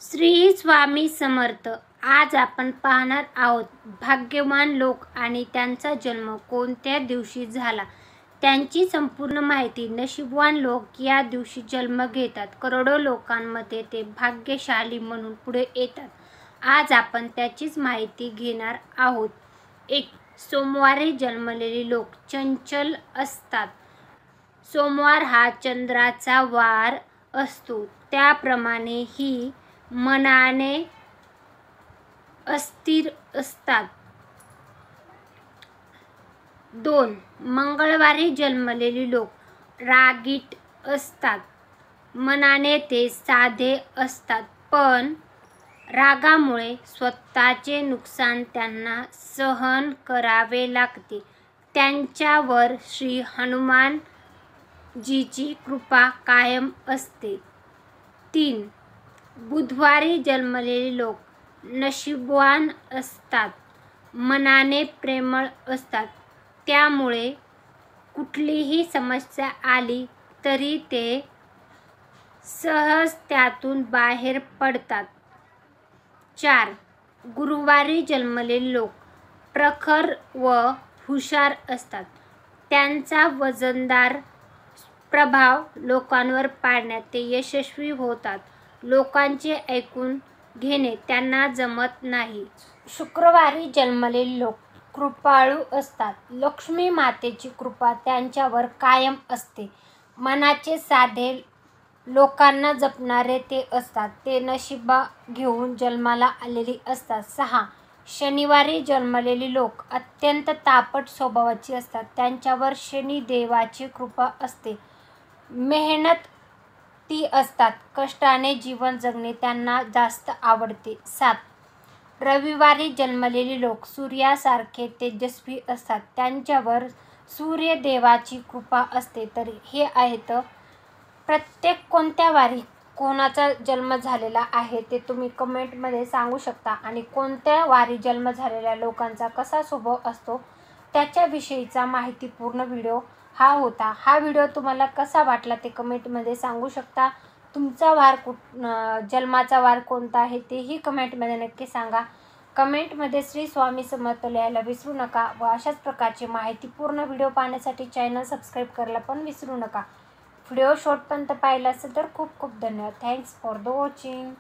श्री स्वामी समर्थ। आज आपण पाहणार आहोत भाग्यवान लोक आणि त्यांचा जन्म कोणत्या दिवशी झाला त्यांची संपूर्ण माहिती। नशीबवान लोक या दिवशी जन्म घेतात। करोडो लोकांमध्ये ते भाग्यशाली म्हणून पुढे येतात। आज आपण त्याचीच माहिती घेणार आहोत। 1. सोमवारी जन्मलेले लोक चंचल असतात। सोमवार हा चंद्राचा वार असतो, त्याप्रमाणे ही मनाने अस्थिर असतात। 2. मंगळवारी जन्मलेले लोक रागीट असतात। मनाने ते साधे असतात, पण रागामुळे स्वतःचे नुकसान त्यांना सहन करावे लागते। त्यांच्यावर श्री हनुमान जीची कृपा कायम असते। 3. बुधवारी जन्मलेले लोक नशीबवान असतात। मनाने प्रेमळ असतात, त्यामुळे कुठलीही समस्या आली तरी ते सहज त्यातून बाहेर पडतात। 4. गुरुवारी जन्मलेले लोक प्रखर व हुशार असतात। त्यांचा वजनदार प्रभाव लोकांवर पाडण्यात ते यशस्वी होतात। लोकांचे ऐकून घेणे त्यांना जमत नाही। शुक्रवारी जन्मलेले लोक कृपाळू असतात। लक्ष्मी मातेची कृपा त्यांच्यावर कायम असते। मनाचे साधे, लोकांना जपणारे ते असतात। ते नशीब घेऊन जन्माला आलेले असतात। 6. शनिवारी जन्मलेले लोक अत्यंत तापट स्वभावाचे असतात। त्यांच्यावर शनिदेवाची कृपा असते। मेहनती असतात। कष्टाने जीवन जगणे त्यांना जास्त आवडते। 7. रविवारी जन्मलेले लोक सूर्यासारखे तेजस्वी असतात। त्यांच्यावर सूर्यदेवाची कृपा असते। तर हे आहेत प्रत्येक कोणत्या वारी कोणाचा जन्म झालेला आहे ते तुम्ही कमेंटमध्ये सांगू शकता, आणि कोणत्या वारी जन्म झालेल्या लोकांचा कसा स्वभाव असतो त्याच्याविषयीचा माहितीपूर्ण व्हिडिओ हा होता। हा व्हिडिओ तुम्हाला कसा वाटला ते कमेंटमध्ये सांगू शकता। तुमचा वार जन्माचा वार कोणता आहे तेही कमेंटमध्ये नक्की सांगा। कमेंटमध्ये श्री स्वामी समर्थ लिहायला विसरू नका व अशाच प्रकारचे माहितीपूर्ण व्हिडिओ पाहण्यासाठी चॅनल सबस्क्राईब करायला पण विसरू नका। व्हिडिओ शेवटपर्यंत पाहिला असेल तर खूप खूप धन्यवाद। Thanks for the watching.